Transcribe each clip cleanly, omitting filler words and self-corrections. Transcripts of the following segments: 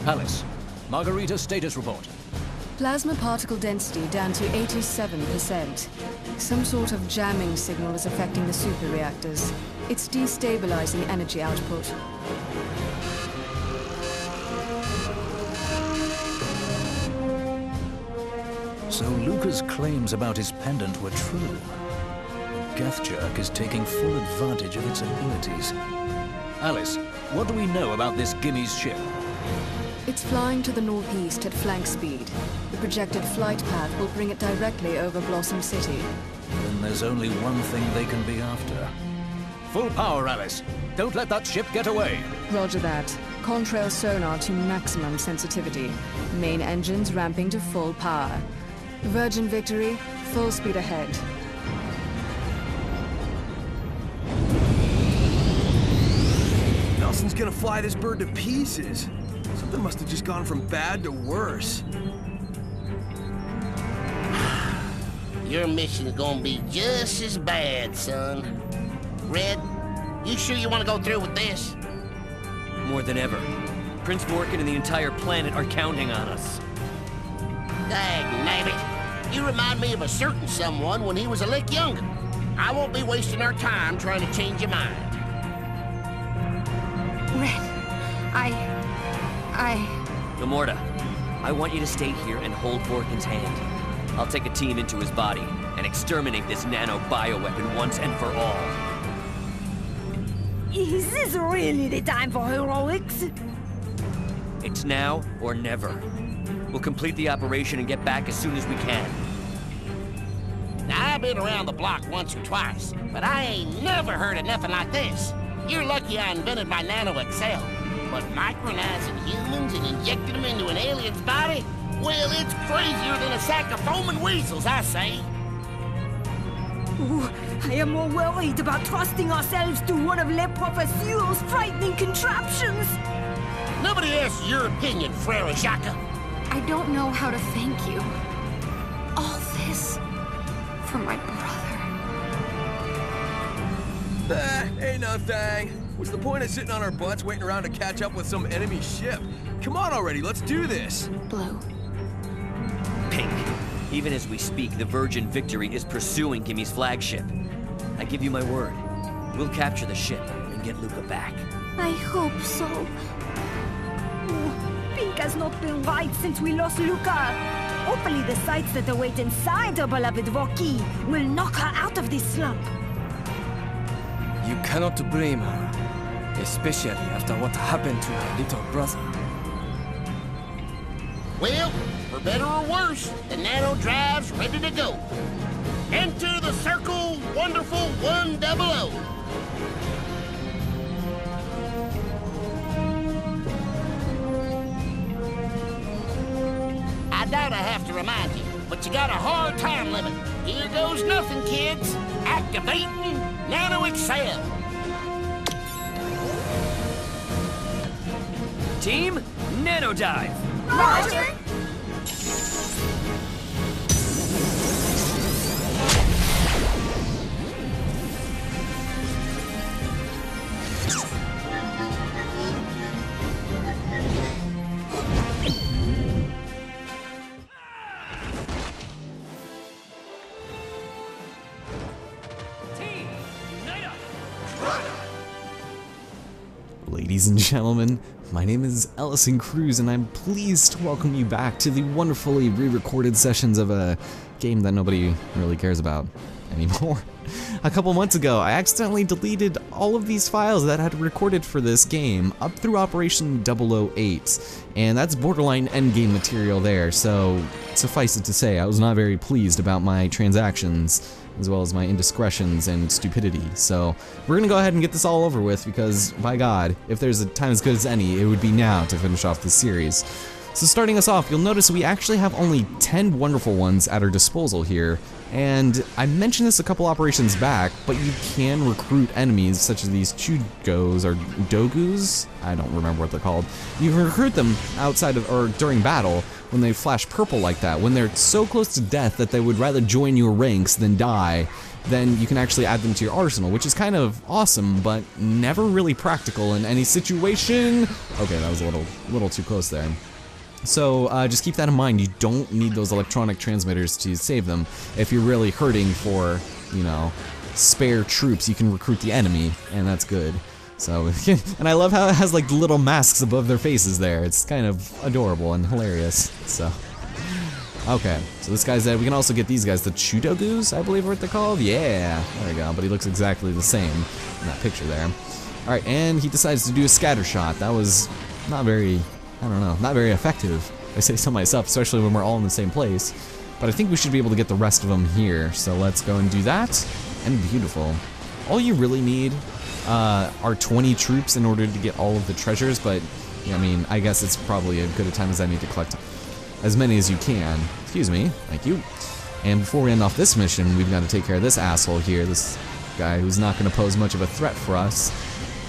Alice, Margarita status report. Plasma particle density down to 87%. Some sort of jamming signal is affecting the superreactors. It's destabilizing energy output. So Luca's claims about his pendant were true. Gethjerk is taking full advantage of its abilities. Alice, what do we know about this Gimme's ship? It's flying to the northeast at flank speed. The projected flight path will bring it directly over Blossom City. Then there's only one thing they can be after. Full power, Alice. Don't let that ship get away. Roger that. Contrail sonar to maximum sensitivity. Main engines ramping to full power. Virgin Victory, full speed ahead. Nelson's gonna fly this bird to pieces. Something must have just gone from bad to worse. Your mission's gonna be just as bad, son. Red, you sure you want to go through with this? More than ever. Prince Vorkin and the entire planet are counting on us. Dagnabbit. You remind me of a certain someone when he was a lick younger. I won't be wasting our time trying to change your mind. Red, Gamorta, I want you to stay here and hold Vorkin's hand. I'll take a team into his body and exterminate this nano-bioweapon once and for all. Is this really the time for heroics? It's now or never. We'll complete the operation and get back as soon as we can. Now, I've been around the block once or twice, but I ain't never heard of nothing like this. You're lucky I invented my nano-excel. But micronizing humans and injecting them into an alien's body? Well, it's crazier than a sack of foaming weasels, I say. Ooh, I am more worried about trusting ourselves to one of Le Professeur's frightening contraptions. Nobody asks your opinion, Frere Jacques. I don't know how to thank you. All this for my brother. Ain't no thing. What's the point of sitting on our butts waiting around to catch up with some enemy ship? Come on already, let's do this. Blue. Pink. Even as we speak, the Virgin Victory is pursuing Gimme's flagship. I give you my word. We'll capture the ship and get Luca back. I hope so. Ooh, Pink has not been right since we lost Luca. Hopefully the sights that await inside her beloved Vorki will knock her out of this slump. You cannot blame her, especially after what happened to her little brother. Well, for better or worse, the nano drive's ready to go. Enter the circle, wonderful 100. I doubt I have to remind you, but you got a hard time limit. Here goes nothing, kids. Activating nano-excel. Team, nanodive! Roger! Ladies and gentlemen, my name is Ellison Cruz, and I'm pleased to welcome you back to the wonderfully re-recorded sessions of a game that nobody really cares about anymore. A couple months ago, I accidentally deleted all of these files that I had recorded for this game up through Operation 008, and that's borderline endgame material there, so suffice it to say, I was not very pleased about my transactions, as well as my indiscretions and stupidity. So we're gonna go ahead and get this all over with, because by God, if there's a time as good as any, it would be now to finish off this series. So starting us off, you'll notice we actually have only 10 wonderful ones at our disposal here. And I mentioned this a couple operations back, but you can recruit enemies such as these Chugos or Dogus. I don't remember what they're called. You can recruit them outside of or during battle when they flash purple like that. When they're so close to death that they would rather join your ranks than die, then you can actually add them to your arsenal, which is kind of awesome, but never really practical in any situation. Okay, that was a little too close there. So just keep that in mind. You don't need those electronic transmitters to save them. If you're really hurting for, you know, spare troops, you can recruit the enemy, and that's good. So, and I love how it has like little masks above their faces there. It's kind of adorable and hilarious. So, okay, so this guy's dead. We can also get these guys, the Chudogus, I believe are what they're called. Yeah, there we go. But he looks exactly the same in that picture there. All right, and he decides to do a scatter shot. That was not very, I don't know, not very effective. I say so myself, especially when we're all in the same place. But I think we should be able to get the rest of them here. So let's go and do that. And beautiful. All you really need are 20 troops in order to get all of the treasures. But, I mean, I guess it's probably as good a time as I need to collect as many as you can. Excuse me. Thank you. And before we end off this mission, we've got to take care of this asshole here. This guy who's not going to pose much of a threat for us.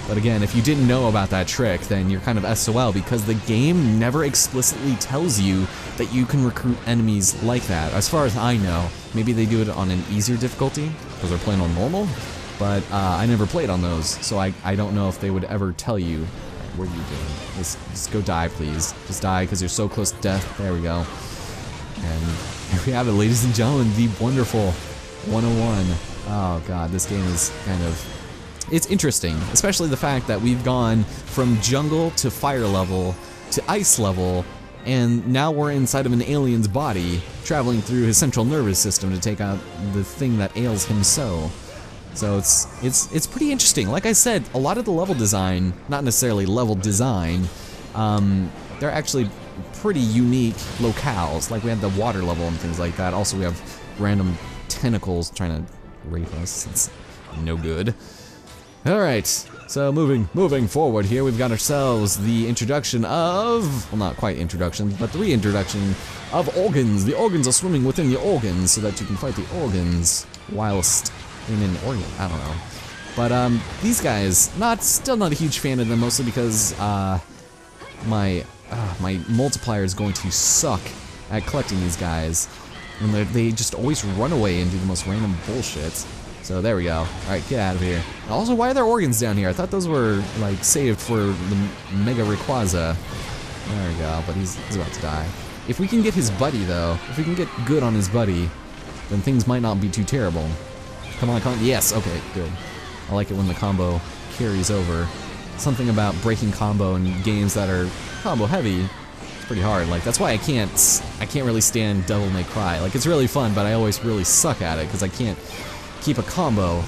But again, if you didn't know about that trick, then you're kind of SOL, because the game never explicitly tells you that you can recruit enemies like that. As far as I know, maybe they do it on an easier difficulty, because they're playing on normal, but I never played on those, so I don't know if they would ever tell you. What are you doing? Just go die, please. Just die, because you're so close to death. There we go. And here we have it, ladies and gentlemen, the wonderful 101. Oh god, this game is kind of... It's interesting, especially the fact that we've gone from jungle to fire level to ice level, and now we're inside of an alien's body, traveling through his central nervous system to take out the thing that ails him so. So it's pretty interesting. Like I said, a lot of the level design, not necessarily level design, they're actually pretty unique locales. Like we had the water level and things like that. Also, we have random tentacles trying to rape us. It's no good. Alright, so moving forward here, we've got ourselves the introduction of, well, not quite introduction, but the reintroduction of organs. The organs are swimming within the organs so that you can fight the organs whilst in an organ. I don't know. But these guys, still not a huge fan of them, mostly because my multiplier is going to suck at collecting these guys. And they just always run away and do the most random bullshit. So there we go. Alright, get out of here. Also, why are there organs down here? I thought those were, like, saved for the Mega Rayquaza. There we go, but he's about to die. If we can get his buddy, though, if we can get good on his buddy, then things might not be too terrible. Come on, yes, okay, good. I like it when the combo carries over. Something about breaking combo in games that are combo heavy, it's pretty hard. Like, that's why I can't really stand Devil May Cry. Like, it's really fun, but I always really suck at it, because I can't keep a combo.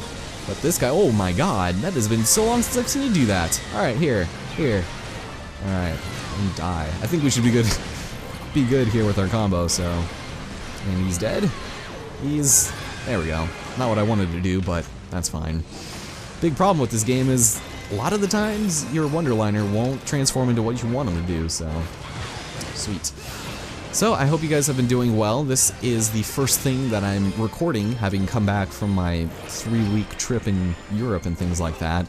But this guy, oh my god, that has been so long since I've seen you do that. Alright, here. Alright, and die. I think we should be good here with our combo, so. And he's dead. There we go. Not what I wanted to do, but that's fine. Big problem with this game is, a lot of the times, your Wonderliner won't transform into what you want him to do, so. Sweet. So, I hope you guys have been doing well. This is the first thing that I'm recording, having come back from my 3-week trip in Europe and things like that.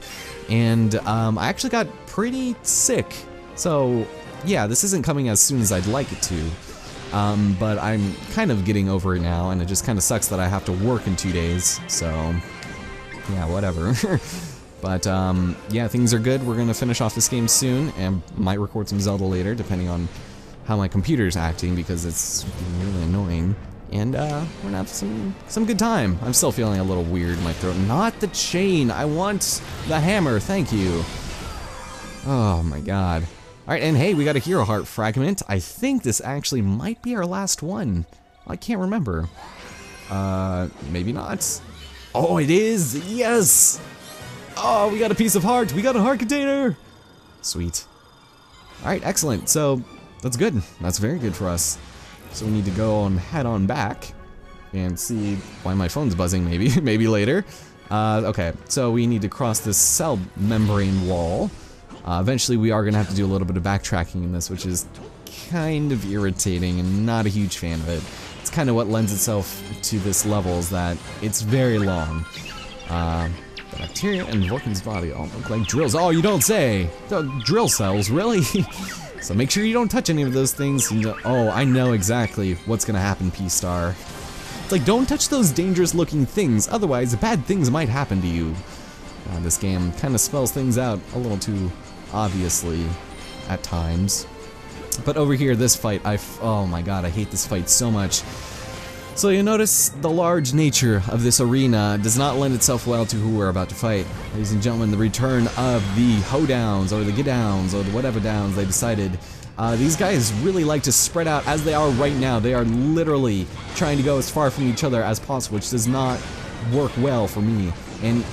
And I actually got pretty sick. So, yeah, this isn't coming as soon as I'd like it to. But I'm kind of getting over it now, and it just kind of sucks that I have to work in 2 days. So, yeah, whatever. But, yeah, things are good. We're going to finish off this game soon, and might record some Zelda later, depending on how my computer's acting, because it's really annoying. And we're gonna have some good time. I'm still feeling a little weird in my throat. Not the chain, I want the hammer, thank you. Oh my god. Alright, and hey, we got a hero heart fragment. I think this actually might be our last one. I can't remember. Maybe not. Oh, it is, yes! Oh, we got a piece of heart, we got a heart container! Sweet. Alright, excellent, so that's good. That's very good for us. So we need to go and head on back and see why my phone's buzzing, maybe later. Okay, so we need to cross this cell membrane wall. Eventually we are going to have to do a little bit of backtracking in this, which is kind of irritating and not a huge fan of it. It's kind of what lends itself to this level, is that it's very long. The bacteria in Vulcan's body all look like drills. Oh, you don't say! The drill cells, really? So make sure you don't touch any of those things. Oh, I know exactly what's gonna happen, P-Star. It's like, don't touch those dangerous looking things, otherwise bad things might happen to you. This game kind of spells things out a little too obviously at times. But over here, this fight, oh my god, I hate this fight so much. So you notice the large nature of this arena does not lend itself well to who we're about to fight. Ladies and gentlemen, the return of the hoedowns, or the get downs, or the whatever downs they decided. These guys really like to spread out as they are right now. They are literally trying to go as far from each other as possible, which does not work well for me. And,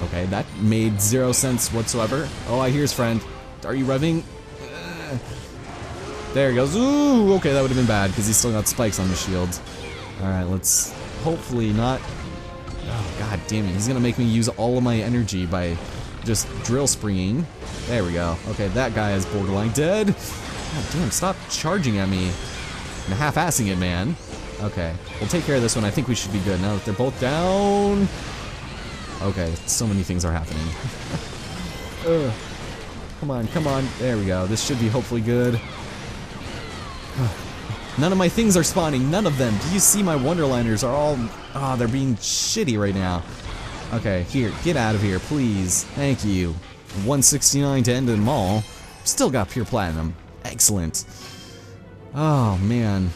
okay, that made 0 sense whatsoever. Oh, I hear his friend. Are you revving? There he goes. Ooh, okay, that would have been bad, because he's still got spikes on his shield. Alright, let's hopefully not... Oh, god damn it, he's gonna make me use all of my energy by just drill springing. There we go. Okay, that guy is borderline dead. God damn, stop charging at me. I'm half-assing it, man. Okay, we'll take care of this one. I think we should be good now that they're both down. Okay, so many things are happening. Come on, come on. There we go. This should be hopefully good. None of my things are spawning. None of them. Do you see my Wonderliners are all... Oh, they're being shitty right now. Okay, here. Get out of here, please. Thank you. 169 to end them all. Still got pure platinum. Excellent. Oh, man.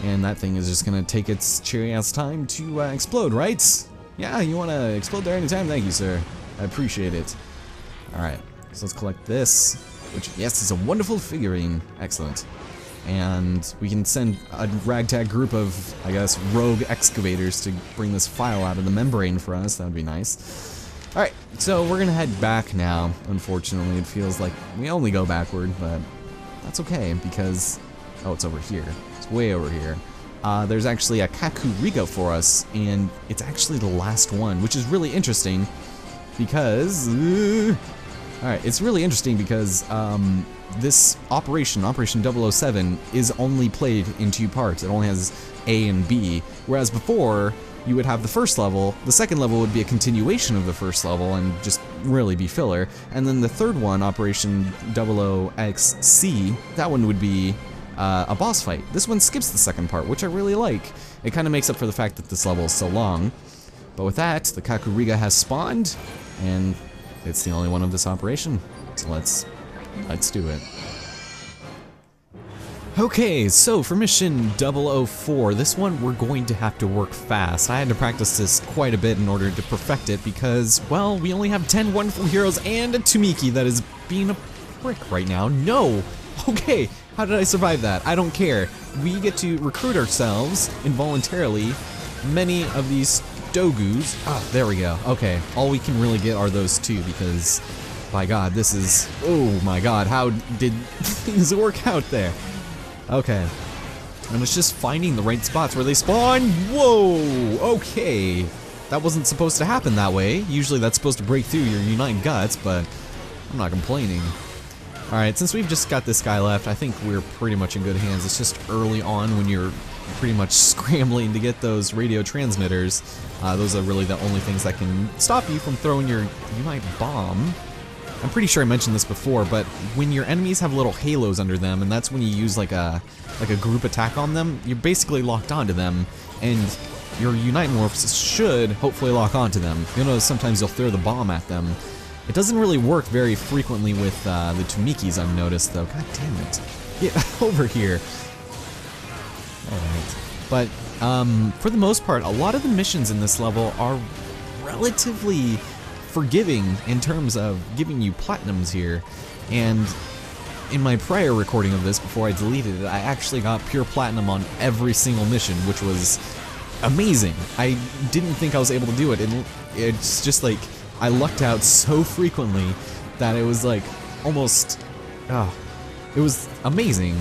And that thing is just gonna take its cherry ass time to explode, right? Yeah, you wanna explode there anytime? Thank you, sir. I appreciate it. Alright, so let's collect this. Which, yes, is a wonderful figurine. Excellent. And we can send a ragtag group of, I guess, rogue excavators to bring this file out of the membrane for us. That would be nice. Alright, so we're gonna head back now. Unfortunately, it feels like we only go backward, but that's okay, because... Oh, it's over here. It's way over here. There's actually a Kakuriga for us, and it's actually the last one, which is really interesting, because... Alright, it's really interesting because this Operation 007, is only played in 2 parts. It only has A and B, whereas before, you would have the first level, the second level would be a continuation of the first level and just really be filler, and then the third one, Operation 00XC, that one would be a boss fight. This one skips the second part, which I really like. It kind of makes up for the fact that this level is so long. But with that, the Kakuriga has spawned, and it's the only one of this operation, so let's do it. Okay, so for mission 004, this one we're going to have to work fast. I had to practice this quite a bit in order to perfect it because, well, we only have 10 wonderful heroes and a Tumiki that is being a prick right now. No! Okay, how did I survive that? I don't care. We get to recruit ourselves involuntarily many of these Dogus. Ah, there we go. Okay, all we can really get are those 2 because, by God, this is... Oh my God, how did things work out there? Okay, and it's just finding the right spots where they spawn. Whoa, okay. That wasn't supposed to happen that way. Usually that's supposed to break through your Unite Guts, but I'm not complaining. Alright, since we've just got this guy left, I think we're pretty much in good hands. It's just early on when you're pretty much scrambling to get those radio transmitters. Those are really the only things that can stop you from throwing your Unite Bomb. I'm pretty sure I mentioned this before, but when your enemies have little halos under them, and that's when you use like a group attack on them, you're basically locked onto them, and your Unite Morphs should hopefully lock onto them. You'll notice sometimes you'll throw the bomb at them. It doesn't really work very frequently with the Tumikis, I've noticed, though. God damn it. Get over here. Alright. But, for the most part, a lot of the missions in this level are relatively forgiving in terms of giving you platinums here, and in my prior recording of this before I deleted it, I actually got pure platinum on every single mission, which was amazing. I didn't think I was able to do it, and it's just like I lucked out so frequently that it was like almost, it was amazing.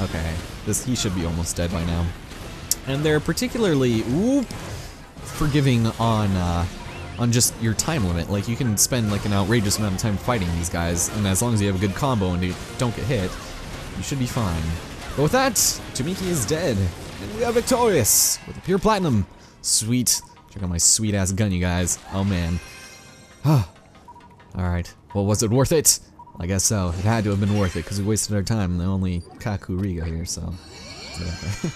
Okay, he should be almost dead by now. And they're particularly forgiving on just your time limit. Like, you can spend like an outrageous amount of time fighting these guys, and as long as you have a good combo and you don't get hit, You should be fine. But with that, Tomiki is dead, and we are victorious with a pure platinum. Sweet. Check out my sweet ass gun, you guys. Oh man. Alright. Well, was it worth it? I guess so. It had to have been worth it because we wasted our time. The only Kakuriga here, so. Whatever.